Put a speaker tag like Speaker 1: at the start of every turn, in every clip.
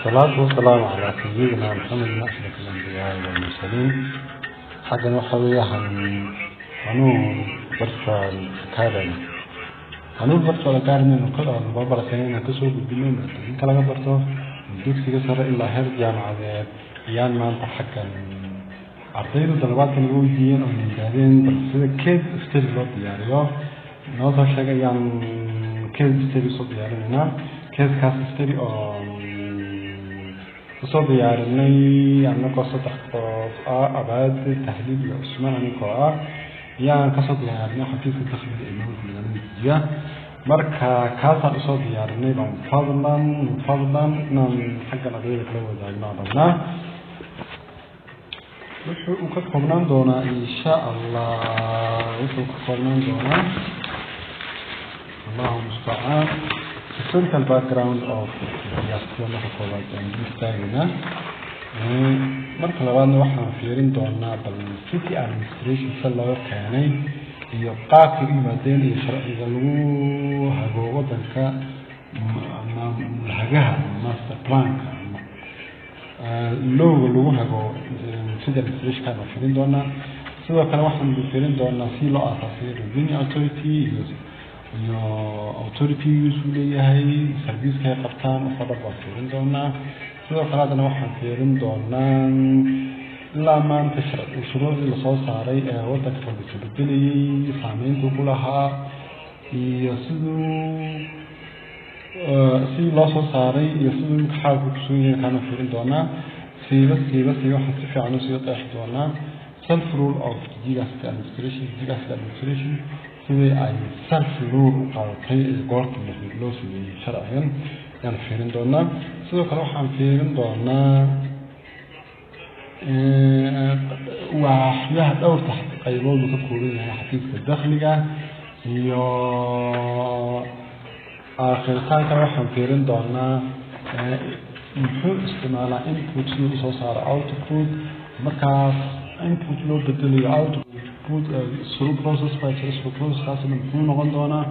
Speaker 1: والصلاة والسلام على سيدنا محمد أشرف الأنبياء والمرسلين. حقا وحويها قانون برشا الكادمي قانون برشا الكادمي من كل البابا كانين كسب بالدنيا إن كلا برضه ديك سجسر إلا هرب جامعة يان ما أنت حقا عطيله طلبات كانوا يجين أو يجارين بس كيف استجلط يعني نوضع شيء يعني كيف استجلط يعني هنا كيف كاس استري أو وصل يعني قصة تحقق أبعاد تحديد الأسمان عن القراءة يعني قصة يعني حديث الدخل الإمام في الجنة مركا كاسة قصة يعني فضلا حق الأدوية كلها وزعنا ضمنا وكتبنا دونا إن شاء الله وكتبنا دونا الله المستعان historical background of the astronomical college and this time marka labaadna waxaan fiirin doonaa bal city administration sida loo keenay iyo qaabka u yimaadeen iyo sharciga lagu hago wadanka hagaha master plan looga lagu hago city administration ka fiirin doonaa sidoo kale waxaan fiirin doonaa si loo asaasay revenue authority iyo authority usually hay service ka qabtaan oo fadhaba fiirin doonaa sidoo kale adana waxaan fiirin doonaa ilaa maanta shuruucdii la soo saaray ee wadanka ka beddelay saameynta ku lahaa iyo sidii loo soo saaray iyo sidii xaalku ku soo yeelan kana fiirin doonaa siiba waxaan si fiican u sii qeexi doonaa self rule of GIGAS administration sidii ay self rule u qaadatay goorta loo sameeyay sharcigan ayaan fiirin doonaa sidoo kale waxaan fiirin doonaa waxyaha dhowr qaybood ka kooban yahay xafiiska dakhliga iyo aakhirka waxaan fiirin doonaa muxuu isticmaalaa input si uu soo saaro output markaas input loo bedelayo output through process by process kaasina muxuu noqon doonaa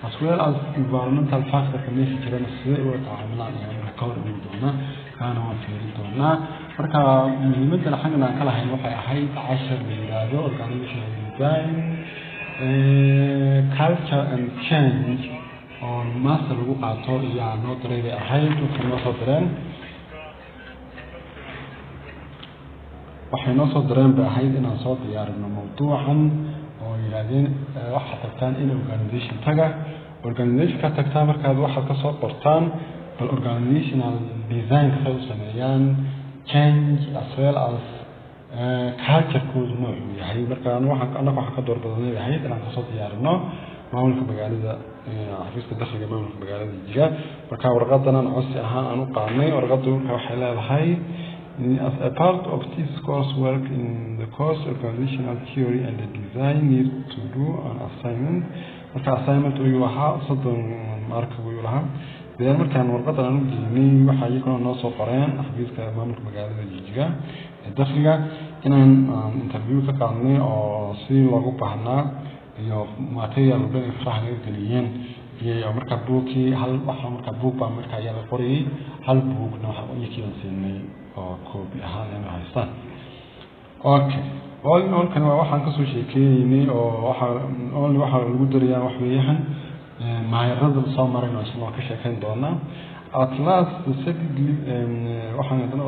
Speaker 1: as well as environmental factor ka meesha jirana sidee u tacaamulaan iyo ka hor iman doonaa kaana waan fiirin doonaa marka muhiimadda xaggan aan kala hayn waxay ahayd 10 yiraahdo organizational design culture and change on master lagu qaato iyo noo dareeray ahayd waxay noo soo direen waxay noo soo direen bay ahayd inaan soo diyaarino mawduucan oo yiraahdeen waxa tagtaan in organization ka tagtaan markaad waxa ka soo qortaan bal organizational design ka soo sameeyaan change as well as culture code noocu yahay markaan waxaan ka door badanay ahayd inaan ka soo diyaarino maamulka magaalada xafiiska dakhliga maamulka magaalada Jigjiga marka warqadan aan codsi ahaan aan u qaadnay warqadu waxay leedahay as a part of this coursework in the course organizational theory and the design need to do an assignment marka assignment uu yahay soddon marka uu yahay been markaan warqadan aan u diinay waxa ay noo soo qoreen xafiiska maamulka magaalada Jigjiga dakhliga inaan interview ka qaadnay oo si loogu baahnaa iyo material badan fahmay galiyeen iyo marka buukii hal waxa marka buuk baa marka ayaa la qoriyay hal buukna waxa uu yakiin siinay oo koobi ahaan inay haystaan okay all kan waxaan ka soo sheekeynay oo waxa lagu dariyaa wax weeyaan maayarada soo marayna isla ka sheekeyn doona at last the second waxaan hadana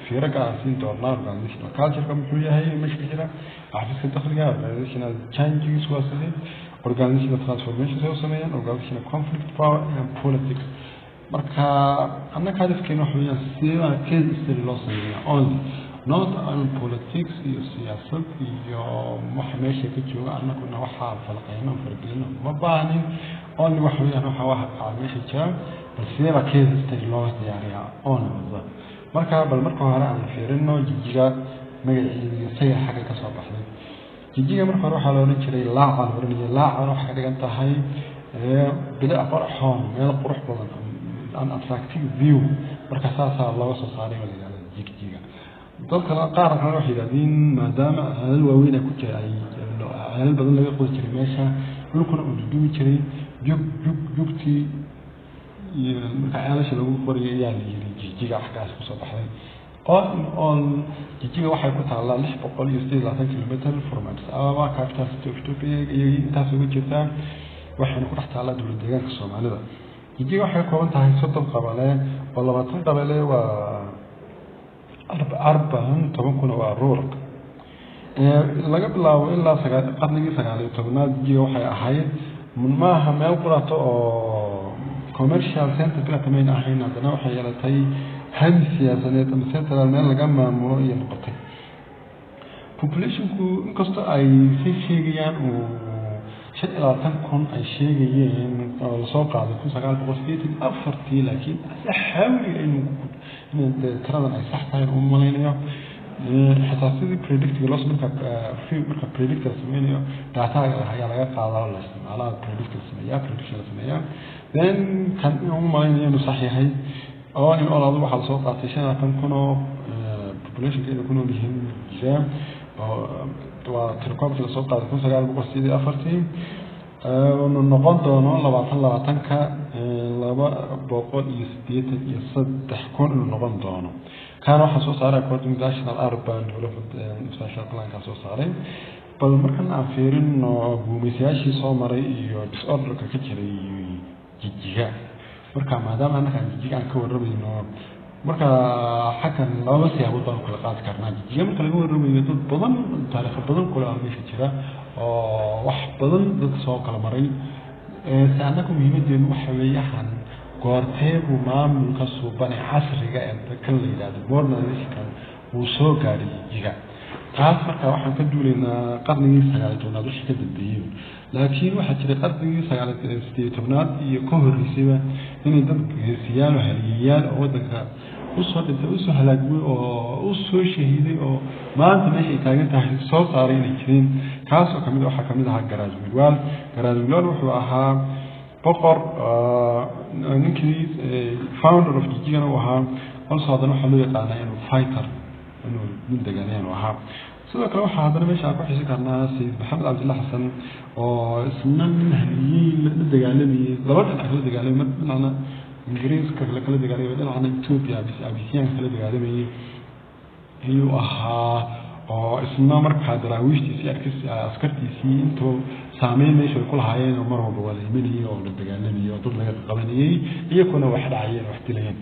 Speaker 1: في رجع سين دورنا organizational culture كم شوية هي مش كثيرة عارف كده خليها organizational changes واسمه organizational transformation سوى سميان organizational conflict power and politics مركا أنا كارف كأنه حوالي سيرة كذا استرلوس only not on politics سياسة محمية كتير أنا كنا واحد فلقينا فرقينا ما بعدين only وحوالي أنا واحد عامش كتير بس سيرة كذا استرلوس يعني only بالضبط marka bal marka hore aan fiirino Jigjiga magaciisa say xaga ka soo baxday Jigjiga marka hore waxa la oran jiray laacan waxa ka dhigan tahay bila qurxoon meel qurux badan an attractive view marka saasa loo soo saaray waligaa Jigjiga dadka qaar waxay yiraahdeen maadaama hal waaweyn ku jiray hal badan laga qodi jiray meesha dhulkuna uu duumi jiray jugti marka ceelasha lagu qoriyo ayaa la yiri jijiga xagaas ku soo baxday oo jijiga waxay ku taallaa 628 kilometer from Addis Ababa capital city of Ethiopia iyo intaas ugu jirta waxayna ku dhex taallaa dowladda deegaanka Soomaalida jijiga waxay ka kooban tahay 30 qabale oo 20 qabale waa 14 waa rural laga bilaabo ilaa qarnigii 19aad jijiga waxay ahayd maaha meel qurato oo commercial center kala tameyn ahayn hadana waxay yeelatay han siyaasadeed ama central meel laga maamulo iyo noqotay populationku inkastoo ay si sheegayaan oo 25,000 ay sheegayeen oo la soo qaaday 1984 laakiin xawli inuu tiradan ay sax tahay oo malaynayo حتى في predictive loss marka predictor sameeyo data ayaa laga qaadaa la isticmaalo predictor sameeyaa prediction sameeyaa then kan uu malaynayo inuu sax yahay oo in oladu waxa soo qaatay 5,000 population keeda ku nool yihiin jira oo tirkoobka la soo qaaday 1984 oo noqon doono 20 ka 283 kun noqon doono كان واحد صوص على according national urban development international plan كان صوص عليه بل مركن عفيرين إنه بوميسياشي صومري disorder ككتيري جيجا مركا ما دام أنا كان جيجا عن كور ربي إنه مركا حكى الله بس يا أبو طن كل قاعد كرنا جيجا مركا كور ربي يدود بدن تاريخ بدن كل عام مش كذا واحد بدن ضد سوق المري سأناكم يمدين وحوي حن goortee uu maamulka suubanay casriga ee kan la yiraahdo modernization uu soo gaaray jiga taas marka waxaan ka duuleynaa qarnigii 19aad wixii ka dambeeyay laakiin waxa jiray qarnigii 19aad iyo ka horreysayba inay dad geesiyaal haliyaan oo wadanka u soo dhintay u soo halaagay oo u soo shahiiday oo maanta meesha taagan tahay soo saaray inay jireen kaas oo kamid waxa kamid ah garaadwilwal wuxuu ahaa boqor ninkii founder of Jijiga oo ahaa also hadana waxa loo yaqaanaa inuu fighter inuu mid deegaanayeen ahaa sidoo kale waxa hadana meesha ku xisi karnaa Sayyid Maxamed Cabdullah Xasan oo isna haliyay la dagaalamay laba dhinac kala dagaalamay midna Ingiriiska kala dagaalamay midna Ethiopia Abisiyan kala dagaalamay iyo ahaa oo isna markaa daraawiishtiisii askartiisii intuu saameyn meesha ku lahaayeen oo mar walba wada imanayay oo la dagaalamay oo dad laga qabanayay iyaguna wax dhacayeen wax dilayeen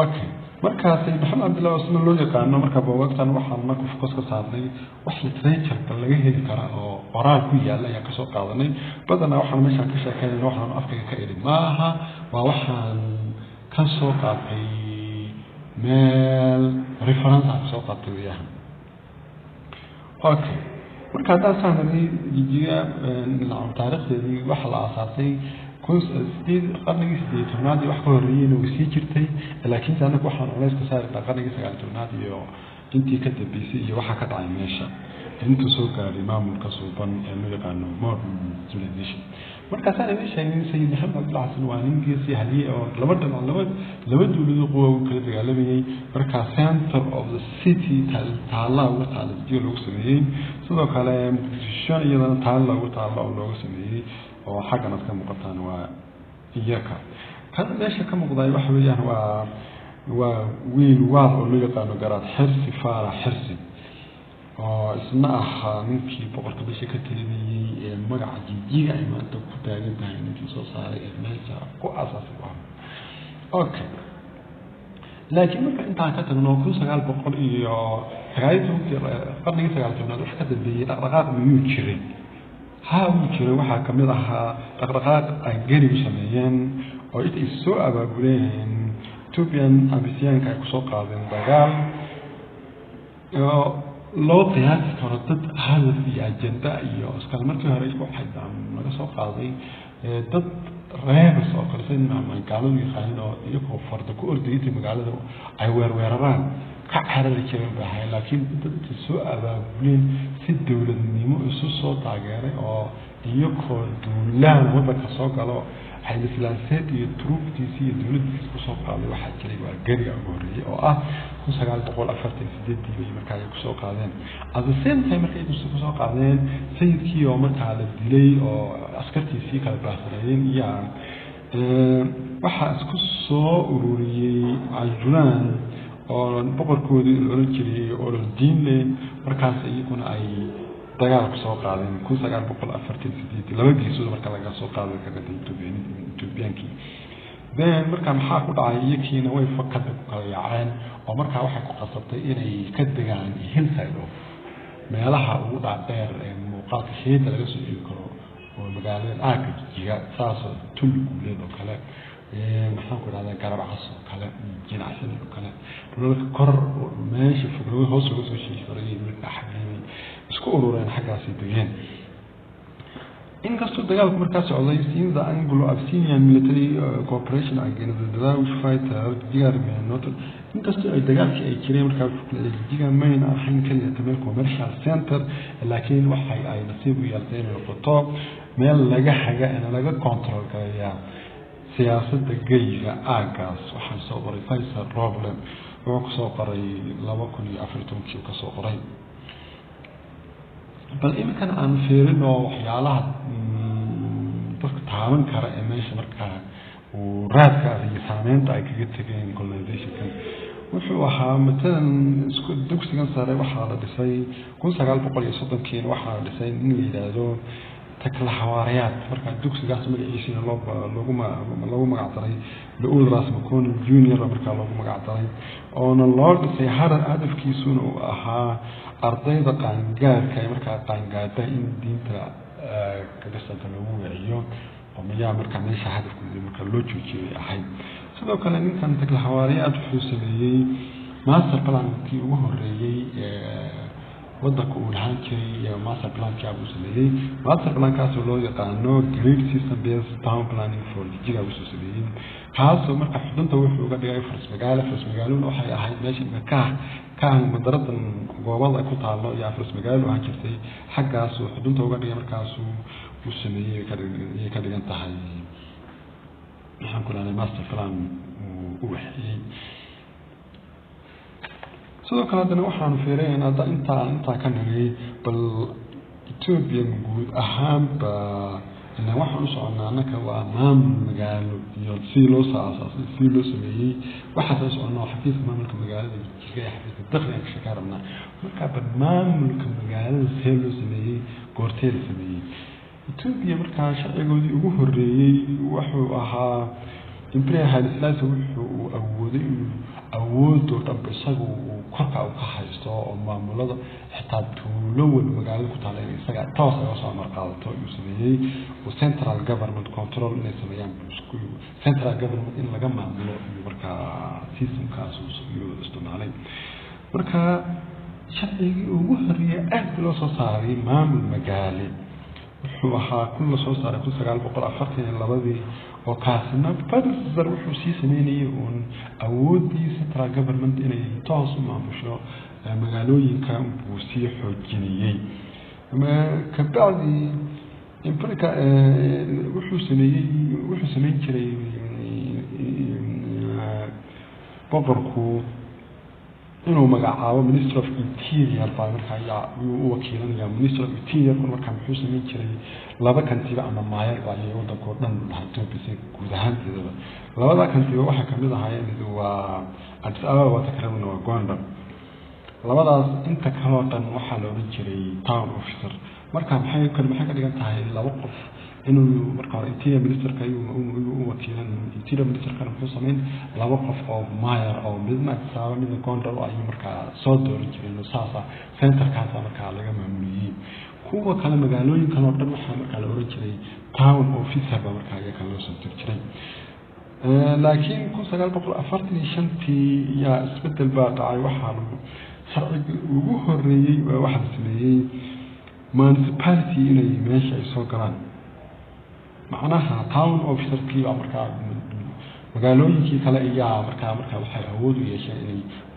Speaker 1: okay markaas Maxamed Cabdullah Xasan loo yaqaan marka waqtan waxaan ma ku focus ka saarnay wax literature laga heli kara oo qoraal ku yaala ayaa ka soo qaadanay badana waxaan meesha ka sheekeynay waxaan afkiga ka iri maaha waa waxaan ka soo qaatay meel reference aan soo qaatay weeyaan okay marka hadda sahnay jijiga taariikhdii waxa la aasaasay qarnigii 18aad wax ka horreeyay oo sii jirtay laakiin taana waxaan culays ka saaray qarnigii 19aad iyo intii ka dambeysay iyo waxa ka dhacay meesha inta soo gaaray maamulka suuban ee loo yaqaano modern civilization marka saana meeshaan Sayyid Maxamed Cabdullah Xasan waa ninkii si haliyay oo laba dowladood quwad kala dagaalamayay marka center of the city taala jiyo lagu sameeyay sidoo kale muqdisho iyadana taala oo loogu sameeyay oo xaggan ka muuqataan waa iyaka kan meesha ka muuqday waxa weeyaan waa wiil waar oo loo yaqaano garaad xirsi faara xirsi oo isna ah ninkii boqorka bisha ka taliyay ee magaca jijiga ay maanta ku taagan tahay ninkii soo saaray ee meesha ku asaasay okay laakiin marka intaan ka tagno 1900 iyo qarnigii 19aad wax ka dambeeyay dhaqdhaqaaq miyuu jiray uu jiray waxa kamid ahaa dhaqdhaqaaq ay gari sameeyeen oo ay soo abaabuleen Ethiopian Abisiyanka ay ku soo qaadeen dagaal loo qiyaasi karo dad hadaf iyo ajenda iyo iskala markii hore isku xidhan laga soo qaaday dad reebs oo kale sidii magaalada yaqaan oo iyagoo farda ku ordayay magaalada ay weeraraan ka carari jireen baahay laakiin dad soo abaabuleen si dawladnimo isu soo taageeray oo iyagoo duulaan waddanka soo galo ay islaanseed iyo truuftiisii iyo dawladdiisa ku soo qaaday waxa jiray waa gariga ugu horreeyay oo ah 1948 markaa ay ku soo qaadeen at the same time markay ku soo qaadeen sayidkii oo markaa la dilay oo askartiisii kala baahsanayeen iyo waxaa isku soo ururiyey cajulaan oo boqorkoodii la oran jiray oo la diinle markaas iyaguna ay dagaal ku soo qaadeen 1948 laba geesood marka laga soo qaaday ka gaday Ethiopiankii marka maxaa ku dhacay iyakiina way fakad ku kala yaaceen oo marka waxay ku qasabtay inay ka degaan hillside meelaha ugu dhaadheer ee muuqaalka sheeda laga soo eegi karo oo magaalada aagga jiga saas tulli guuleed oo kale maxaan ku dhahdaa garab caso kale jinacsan oo kale dhulka kor meesha fogay hoos uga soo shiisharay mid dhaxay isku urureen xaggaasi degeen inkastoo dagaalku markaas socday siinda Anglo-Abyssinian military cooperation against the Dawes fighters diyaariyeen inkastoo ay dagaalkii ay jireen markaas jiga main ahayn kaliya tameel commercial center laakiin waxay ay nasiib u yeelteen noqoto meel laga haga in laga control gareeyo siyaasadda geyga aagaas waxaa soo qoray Faisal problem oo ku soo qoray 2014 ka soo qoray bal imkan aan fiirino waxyaalaha dadka taaban kara ee meesha markaa uu raadkaas iyo saameynta ay kaga tageen colonization-kan wuxuu ahaa matalan isku dugsigan sare waxaa la dhisay 1930 waxaa la dhisay in la yiraahdo takla xawaariyaad marka dugsigaas magaciisa loogu magac daray Luul Ras Makon Junior marka loogu magac daray oo loo dhisay hadafkiisuna uu ahaa ardayda qaangaarka marka qaangaarta in diinta ka dhasanta lagu wiciyo oo miyaa marka meesha hadafkooda marka loo joojiyay ahay sidoo kale ninkan takla xawaariyaad wuxuu sameeyay master plan-kii ugu horeeyay waddanka uu lahaan jiray master plan-kii uu sameeyay master plan-kaas oo loo yaqaano Great System Based Town Planning for jiga uu sameeyay kaasoo marka xudunta wuxuu uga dhigay faras magaalada waxay ahayd meesha ka madaradan goobada ku taalo iyo faras magaalada waxaa jirtay xaggaas oo xudunta uga dhigay markaas uu sameeyay ka dhigan tahay waxaan ku leeyahay master plan uu waxay sidoo kale hadana waxaan fiireynaa inta ka nagay bal Ethiopia guud ahaanba إن واحد نصعنا أنك وأمام مجال يصيلوا ساس يصيلوا سميه واحد نصعنا حفيظ مملكة مجال جاي حفيظ الدخل يعني شكرنا مركب مملكة مجال يصيلوا سميه كورتيل سميه توبيا مركب شيء يقول الرئي وحو أها إمبريا هذا ثلاثة وحو أود رب الصجو وكركع وكحيسته ومعمولة حتى تولو المجال كنت على سجع تواصل وصل مرقاته يسميه وسنترال جوفرمنت كنترول إنه يسميه بسكو سنترال جوفرمنت إن لجمع عمله مركا سيستم كاسوس يستون عليه مركا شيء وهري أهل صاري معمول مجال وحها كل صار كل سجال بقرأ فرقين اللبادي وكاسنا فدرس وحو سي سميني ون أودي سنترال جوفرمنت إنه يتواصل مع مشروع مجالوين كان بوسي حجيني ما كبعدي إمبريكا وحو سمين كري بقركو إنه مجاعة Minister of Interior فمركا يا وكيلنا يا Minister of Interior كل مركا محوس من كري لابد كان تبع أما ماير وعليه ودكورنا نحطه بس كودهان كذا لابد كان تبع واحد كمية هاي اللي هو أدس أبا وتكلمنا وقاندر لابد أنت كهوطن واحد لو نجري تاون أوفيسر مركا محي كل محي كده كان هاي لوقف إنه مركا Interior Minister كيو وكيلنا Interior Minister كان محوس من لوقف أو ماير أو مدنا تساوي من قاندر وأي مركا صدر جري نصاصة سنتر كانت مركا لقى ممنوعين هو كلام قالوا كانوا قدام حامر قالوا رجلي تاون أوفيسر بمركا كانوا سنتر جري لكن كل سجال بقول أفرتني شنتي يا اسمت الباقع وحال شرعي وهري واحد سني municipality إلى ماشي يسوقران معناها تاون أوفيسر كي أمريكا قالوا يجي كلا إياه أمريكا وحي أود ويشاء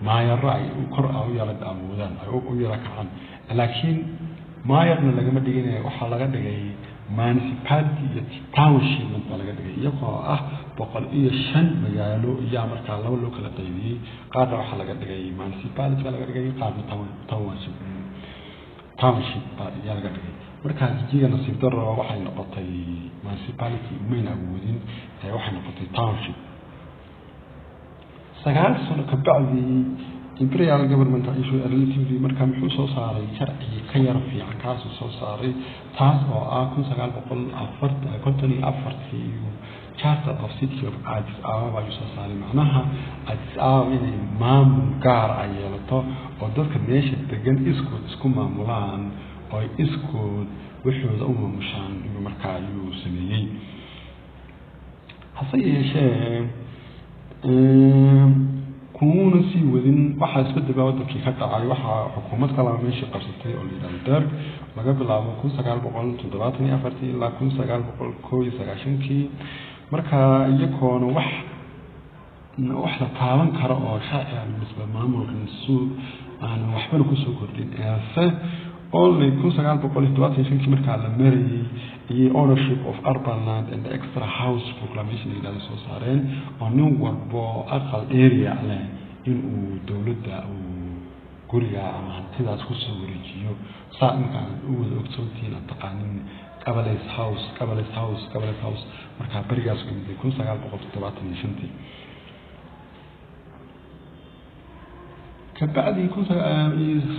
Speaker 1: ما يرعي وقرأ ويرد أمودان أو يرك عن لكن ما يرنا لجمع دينه وحلا جدي municipality township من طلع جدي يقع بقول إيه شن مجالو إياه أمريكا لو كلا تيجي قادر وحلا جدي municipality كلا جدي قادر township township يلا جدي markaa jijiga nasiib darro waxay noqotay municipality umayna awoodin waxay noqotay township 9 sano ka bacdi imperial government issue relatively markaa muxuu soo saaray sharci ka yar fiican kaas soo saaray taas oo ah 1954 Charter of City of Addis Ababa soo saaray macnaha Addis Ababa inay maamul gaar ah yeelato oo dadka meesha degan isku maamulaan oo iskood wuxuu u maamushaan inuu markaa uu sameeyay hase yeeshee كون سي ودين waxa isbedel wadankii ka dhacay waxa xukuumad kala meesha qabsatay oo leedahay laga bilaabo 1974 ilaa 1991 marka iyagoona wax la taaban karo oo sharci ah misba maamulka suuq aan waxba ku soo kordhin only 1975 marka la mariyay ownership of urban land and the extra house proclamation ila soo saareen oo nin walba aqal area leh in uu dawladda guriga ama hantidaas ku soo wareejiyo saamka uu ogsoontiin taqaanin Cabalas House marka barigaas ku mid 1975 كبعدي كون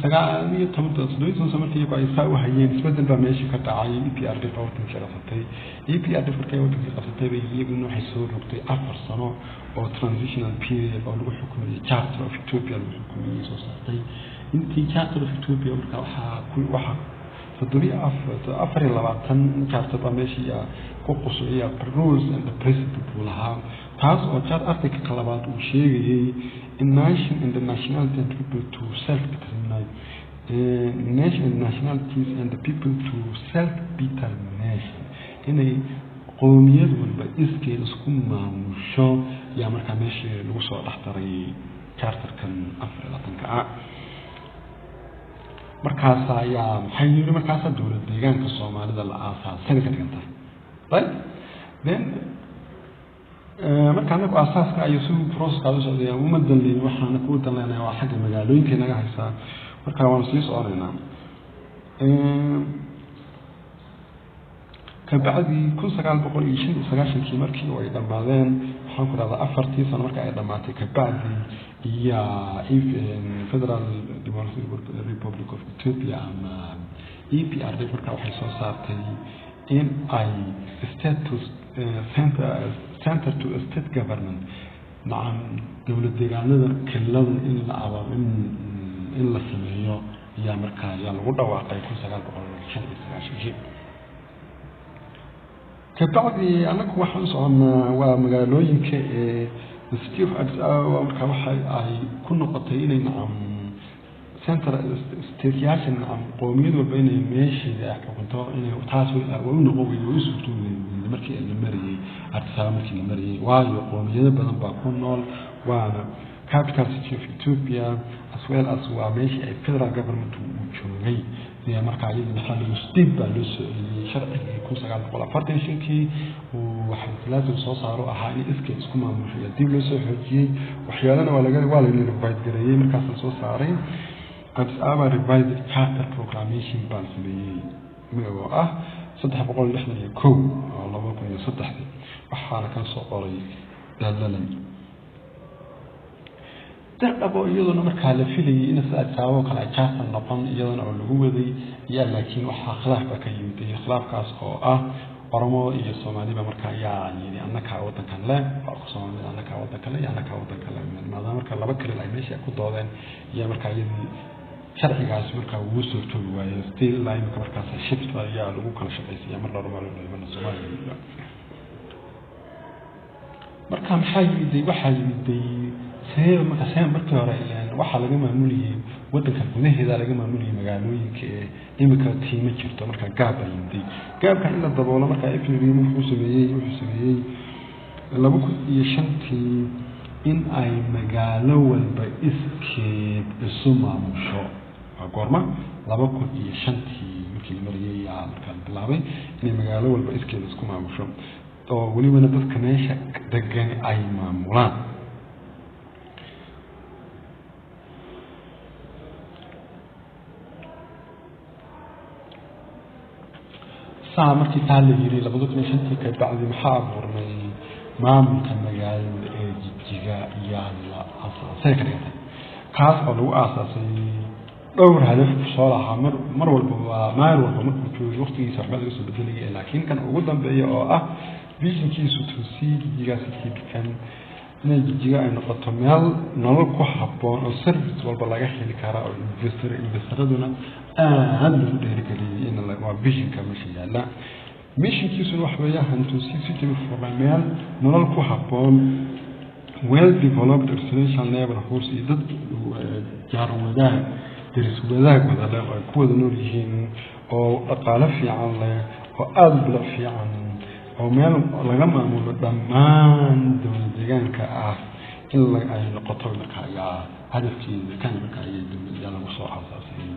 Speaker 1: سجاعي تمت صدوي سمرتي باي ساو هيين بدل بماشي كتاعي بي ار دي فورت شرفتي بي ار دي فورت كيوت قصتي بي انه حيسور نقطي 4 سنه او ترانزيشنال بيريد او لو حكم الشارتر اوف اثيوبيا الحكوميه سوسايتي انت شارتر اوف اثيوبيا waxa كل waxa فدوري افر لباتن شارتر بماشي ku qusuciya rules and the principles laha taas oo chart article labaad uu sheegay in nation and the nationality and people to self-determinate nationalities and the people to self-determination inay qowmiyad walba iskeed isku maamusho yaa markaa meeshii lagu soo dhaxtaray charterkan afar markaas ayaa maxay yiri markaas dawladda deegaanka Soomaalida la aasaasay ka dhigantay right then marka anagu asaaska ay soo process ka soo socday uma dalin waxaana ku dalnaa waa xagga magaalooyinka naga haysa marka waan sii soconaynaa ka bacdi 1999 markii ay dhamaadeen waxaan ku raada 4 sano markii ay dhamaatay ka bacdi iyo Federal Democratic Republic of Ethiopia ama EPRD marka waxay soo saartay in ay status center to state government macam dawlad deegaanada kallada in la abaabo in la sameeyo yaa markaa yaa lagu dhawaaqay 1995 kabacdi anagu waxaan soconaa waa magaalooyinka city of Addis Ababa marka waxa ay ku noqotay inay macam center station am qowmiyad walba inay meeshii ay xukunto inay taas way noqon way suurtooday markii la mariyay Addis Ababa markii la mariyay waayo qowmiyado badan baa ku nool waana capital city of Ethiopia as well as waa meeshii ay federal government u joogay iyo markaa iyadoo maxaa lagu stib baa loo soo celiyay sharciga 1945 waxa laazim soo saaro ahaa in iska isku maamusho dib loo soo xoojiyay waxyaalana waa laga revive gareeyay markaas soo saaray Addis Ababa revised charter proclamation baan sameeyay oo ah 361 oo 2003 waxaana kan soo qoray dalalan dadaba iyadoo markaa la filayay in Addis Ababa kala charter noqon iyadoo oo lagu waday laakiin waxa khilaaf ka yimid khilaafkaas oo ah Oromo iyo Soomaaliba markaa yaani annaka wadankan la Soomaaliya annaka wadankan la maadaama markaa laba kale ay meesha ku doodeen iyo markaa iyadii sharcigaas markaa uu soo toobi waayay still line markaas shift ayaa lagu kala shaqeeyay mar laba maalmood Soomaaliya marka maxay yidii waxa yidii markii hore waxa laga maamuliyay wadanka gudaheeda laga maamuliyay magaalooyinka imika tiima jirto marka gaabka in la daboolo marka ifriin wuxuu sameeyay 2005 in ay magaalo walba iskeed isu maamusho goorma 2005 markii la mariyay marka bilaabay in magaalo walba iskeed isku maamusho oo waliba dadka meesha degan ay maamulaan saa markii taa la yiri 2005 ka bacdi maxaa abuurmay maamulka magaalada ee Jigjiga yaalla asaasay ka dhigtay kaas oo lagu aasaasay dhowr hadaf soo lahaa mar walba markuu joogo waqtigiisa waxba laga soo bedelay laakiin kan ugu dambeeya oo ah visionkiisu tusii Jigjiga sidkan inay Jigjiga ay noqoto meel nolol ku habboon oo service walba laga heli karo oo investoraduna aad u dheerigeliyay in la waa visionka meesha yaalla missionkiisu wax weeyaan tusii sidii furmeel nolol ku habboon well developed residential neighborhoods iyo dad jaar wadaag deris wadaag wada ay ku wada nool yihiin oo dhaqaale fiican leh oo aad u bilac fiican oo meel laga maamulo dhammaan dowlad deegaanka ah in ay noqoto markaa hadafkeeda kan markaa ay dowladda lagu soo aasaasay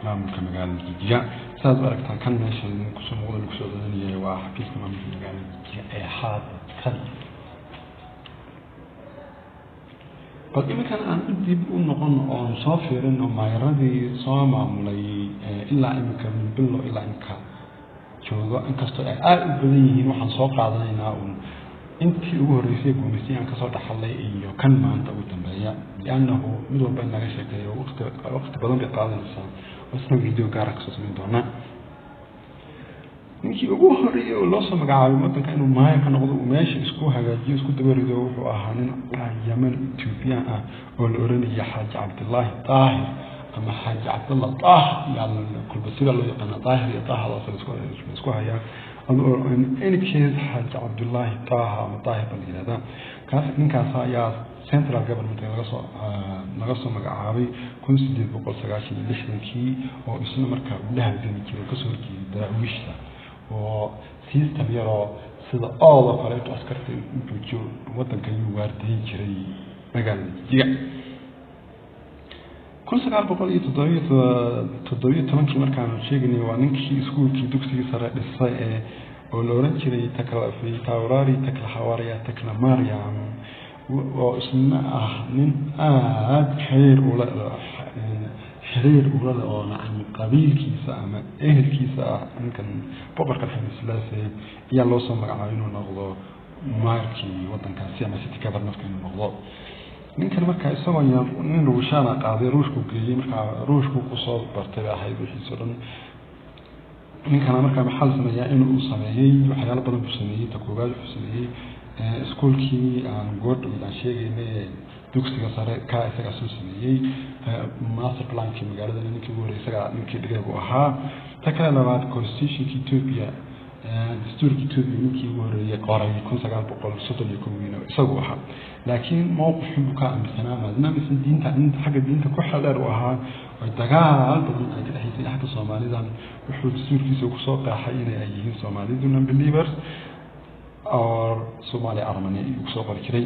Speaker 1: maamulka magaalada Jigjiga saas aragtaan kan meesha ku soo muuqda lagu soo doonayo waa xafiiska maamulka magaalada Jigjiga ee haatan قد إمكان أن أدب نقول أن صافر إنه ما يردي صام عملي إلا إمكان من بالله إلا إمكان شو ذا إنك استأجر بديه وحن صاق علينا أنت هو الرئيس ومسي أنك صارت حلي إياه كان ما أنت وتنبيه لأنه مدور بين نعيشك وقت بدون بيقال الإنسان وصلنا فيديو كارك صوت من دونا ninkii ugu horeeyay oo loo soo magacaabay wadanka inuu maayo ka noqdo uu meesha isku hagaajiyo isku dabarido wuxuu ahaa nin Yemen Ethiopia ah oo la oranayay Xaaji Cabdullaahi Taahir ama Xaaji Cabdullah Taahir yalla kulba sida loo yaqaan Taahir iyo Taahir isku haya in case Xaaji Cabdullaahi Taahir ama Taahir bal yiraahdaa kaas ninkaas ayaa central government laga soo magacaabay 1896 oo isna markaa u dhahaysay jiray ka soo horjeeday daawiishta oo system yaro sida all of kale askarta intuu joogo wadanka uu waardiin jiray magaalada Jigjiga 1917 markaan sheegnay waa ninkii iskuulkii dugsiga sare dhisay ee oo la oran jiray taklafi tawrari taklahawaariya taklamariam oo isna ah nin aad xiriir u leh oo nacam qabiilkiisa ama ehelkiisa ah ninkan boqorka Xamsilaase ayaa loo soo magacaabay inuu noqdo maarkii wadankaasi ama city governor inuu noqdo ninkan markaa isagoo nin ruushana qaaday ruushku geeyay markaa ruushku ku soo bartay ahayd wixii soo dhan ninkan markaa maxal sameeyay inuu sameeyay waxyaalo badan uu sameeyay takoobaad uu sameeyay iskuulkii aan go'dooda sheegaynay dugsiga sare ka isaga soo sameeyay master plan-kii magaalada ninkii ugu horeeyay isaga ninkii dhigay uu ahaa takala labaad constitution Ethiopia dastuurka Ethiopia ninkii ugu horeeyay qoray 1931 isagu ahaa laakiin mowqifku ka aaminsanaa maadaama diinta xagga diinta ku xalaal u ahaa oo dagaal badan ay ka dhaxaysay xagga Soomaalidan wuxuu dastuurkiisa ku soo qaaxay inay yihiin Soomaalidu non-believers or Somali Armani ku soo qori jiray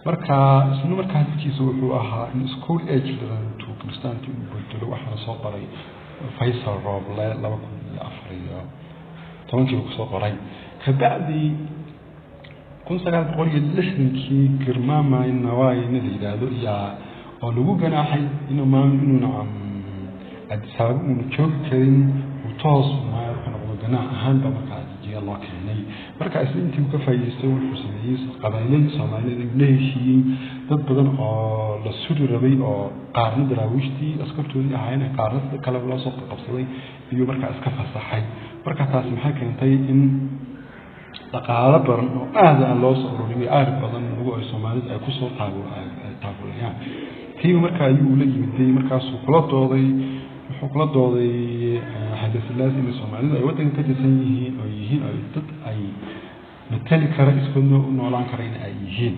Speaker 1: marka isna markaa dadkiisu wuxuu ahaa in school age to Christianity uu bedelo waxa soo qoray Faisal Roble 2004 ku soo qoray ka bacdi 1960 girmaama inawaay nadiidaado yaa oo lagu ganaaxay inuu nacam adsaab uu joogi karin uu toos maayo ka noqdo ganaax ahaan ba markaa Jigjiga loo keenay marka intii ka faa'iideystay wuxuu sameeyay qabaylada Soomaaliyeed ee leeshiyay dad badan oo la suri rabay oo qaarna daraawiishtii askartoodii ahaayeen qaarna kala loo soo qabsaday iyo markaa iska fasaxay marka taas maxay keentay in dhaqaale badan oo aad loo soo ururiyay aad badan oo Soomaaliyeed ay ku soo taageerayaan tii markaa ayuu la yimid markaas uu kula dooday حدث إن الصوماليين أي وطن كجسنيين أو يهين أو يتط أي مثل كرا إسكنوا نولان كرين أي يهين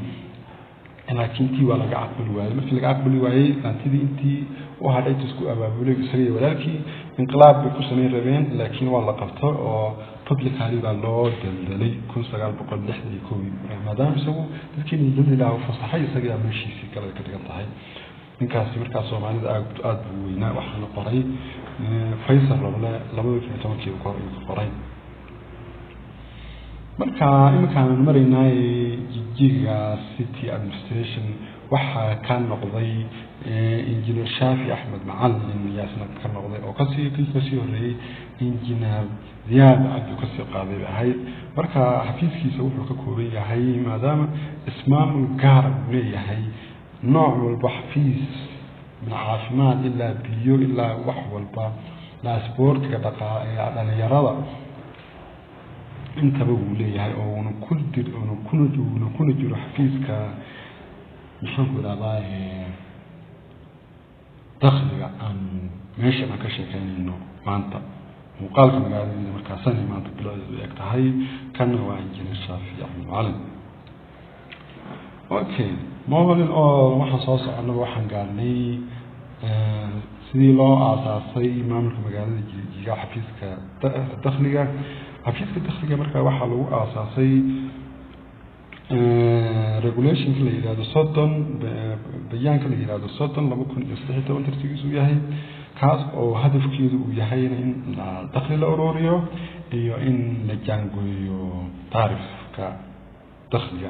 Speaker 1: لكن تي ولا قاعد بالواي ما في قاعد بالواي أنتي أنتي وهذا تسكو أبا بقولك سريع ولكن انقلاب بكسرين ربين لكن والله قفطر أو public هذه بالله دلدلي كل سجال بقول لحد يكوي ما دام يسووا لكن يدل له فصحي سجال مشي في كذا كذا طحي من كاسي مركز Soomaalida aad weynaa waxa la qoray Faisal Roble 2010 qoray marka imkaan marinay Jigjiga City Administration waxa ka noqday Engineer Shafi Ahmed Macallin yaasna ka noqday oo kasii horeeyay engineer Ziyaad Cabdi ka sii qaaday ahayd marka xafiiskiisa wuxuu ka kooban yahay maadaama ismaamul gaar ah leeyahay nooc walba xafiis min caafimaad ilaa biyo ilaa wax walba la sportka dhalinyarada intaba uu leeyahay oo uu kuna jiro xafiiska maxaan ku raadaaye dakhliga aan meesha ka sheekeynayno maanta muuqaalka magaalada markaasana maanta bilowday ay tahay kana waa injineer Shaafi Axmed Macalin okay maalin oo waxaan soo soconay waxaan gaarnay sidii loo aasaasay maamulka magaalada Jigjiga xafiiska dakhliga marka waxaa lagu aasaasay regulation la yiraahdo Sodon bayaanka la yiraahdo Sodon 2016 tartigiisu yahay kaas oo hadafkiisu uu yahay in dakhli la ururiyo iyo in la jaangoyo taariifka dakhliga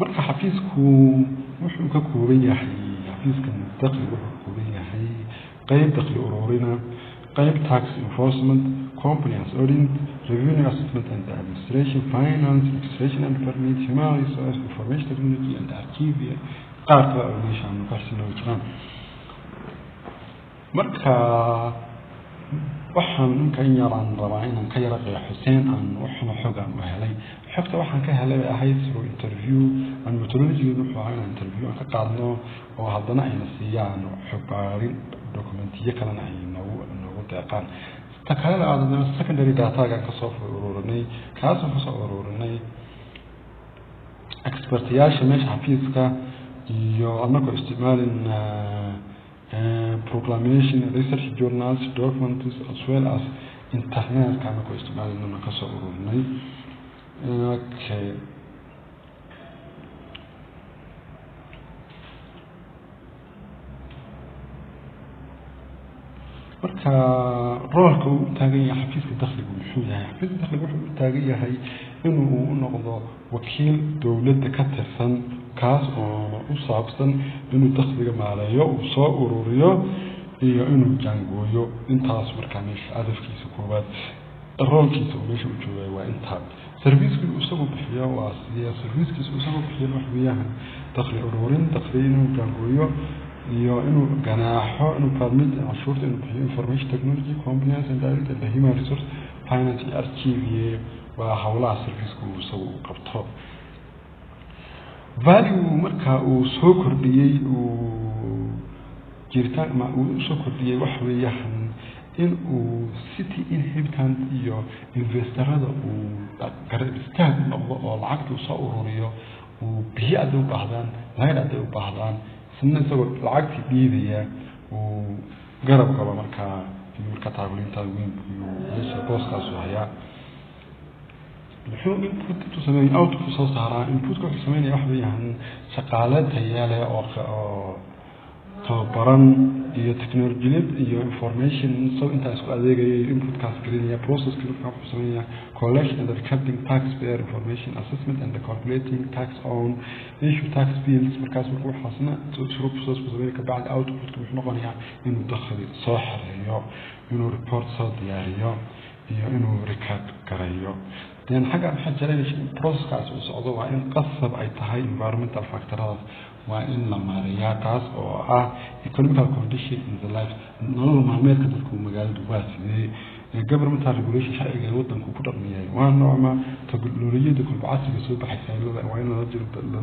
Speaker 1: marka xafiisku wuxuu ka kooban yahay xafiiska dakhliga wuxuu ka kooban yahay qayb dakhli ururina qayb tax enforcement compliance audit revenue assessment and administration finance registration and permit human resource information technology and archive qaar kale oo meeshaan ka soo jiraan marka waxaan kan yaraan rabaa inaan ka yara qeexo Xuseen aan waxna xogaan u helay xogta waxaan ka helay ahayd through interview and methodology wuxuu ahaa interview aan ka qaadno oo haddana ayna siiyaan xog baarin dokumentiyo kale ay noogu deeqaan takala aadna secondary data ka soo ururinay kaas oo soo ururinay expertiyaasha meesha xafiiska iyo anagoo isticmaalina proclamation research journals documents as well as internet kana ku isticmaalina ka soo ururinay okay marka roolka uu taagan yahay xafiiska dakhliga wuxuu yahay xafiiska dakhliga wuxuu taagan yahay inuu u noqdo wakiil dawladda ka tirsan kaas oo u saabsan inuu dakhliga maareeyo uu soo ururiyo iyo inuu jaangooyo intaas markaa meesha hadafkiisa koowaad roolkiisa uu meesha u joogay waa inta service-ku isagu bixiyo waa sidii service-kiisa isagu bixiyo wax weeyaan dakhli ururin dakhli inuu jaangooyo iyo inuu ganaaxo inuu permit cashuurta inuu bixiyo information technology compliance and the human resource finance archive waa hawlaha service-ku isagu qabto value marka uu soo kordhiyay uu jirtaan ma uu soo kordhiyay wax weeyaan in uu city inhabitant iyo investorada uu garab istaag noqdo oo lacagta soo ururiyo uu bixiyada u baahdaan lacagta u baahdaan isagoo lacagtii dhiibaya uu garab qaba marka taageerinta weyn iyo booskaas u haya wuxuu input ku sameeyay output soo saaraa input ku sameeyay wax weeyaan shaqaalaad tayaale oo tababaran iyo technology iyo information soo intaas ku adeegayay input kaas gelinaya process ku sameeyaa collection and recording taxpayer information assessment and calculating tax on issue tax bills markaas wuxuu xasna soo process ku sameeyaa ka bacd output wuxuu noqonayaa inuu dakhli soo xareeyo inuu report soo diyaariyo iyo inuu record gareeyo then xagga xajareeyay process kaas uu socdo waa in qasab ay tahay environmental factors waa in la maareeyaa taas oo ah economic condition in the life nolol maalmeedka dadku magaalada waa sidee governmental regulation sharciga wadanku ku dhaqmiyay waa noocma teknolojiyada kulbacsiga soo baxaysa waa in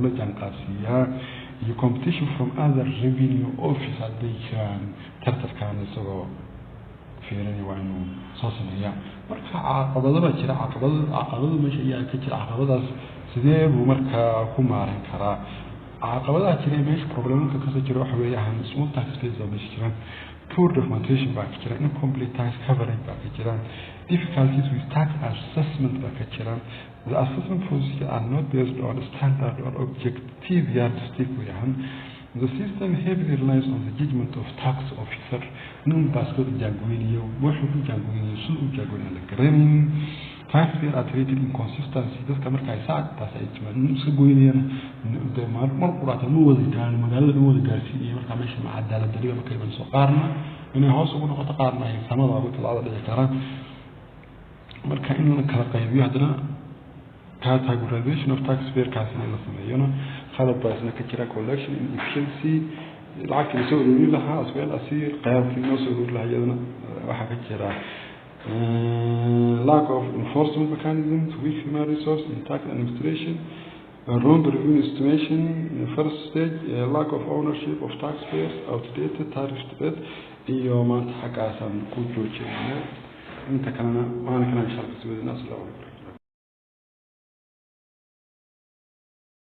Speaker 1: la jaanqaadsiiyaa iyo competition from other revenue officers they can tartarkaan isagoo fiirinaya waa inuu soo sameeyaa marka caqabadaha jira caqabado meesha ayaa ka jira caqabadaas sidee buu markaa ku maareyn karaa caqabadaha jira meesha problemka ka soo jira waxa weeyaan small tax space oo meesha jira poor documentation baa ka jira incomplete tax coverage baa ka jira difficulties with tax assessment baa ka jira the assessment procedures are not based on standard or objective yardstick weeyaan the system heavily relies on the judgment of tax officer nun basket jagooniyo wuxuu ku jagooniyo suu jagooniyo la garanin taxpayer are treated inconsistency dadka marka ay saacadaas ay timaadeen iska gooynayaan mar quraata ma wada gaaraan magaalada ma wada gaarsiin marka meesha ma cadaalad dariiqa markay ban soo qaarna inay hoos ugu noqoto qaarna ay samada ugu talada dhici karaan marka in la kala qaybiyo hadana categorization of taxpayer kaasina la sameeyona qalab baasna ka jira collection and efficiency lacagta soo ururin lahaa asweel asiir qaybtii noo soo ururin lahaa iyadana waxa ka jira lack of enforcement mechanisms, weak human resource in tax administration, wrong revenue estimation in the first stage, lack of ownership of taxpayers, outdated tariff debate, iyo maanta xaggaasaan ku joojinayna inta kalena maana kana insha Allah kasoo wadana asalaamaaleykum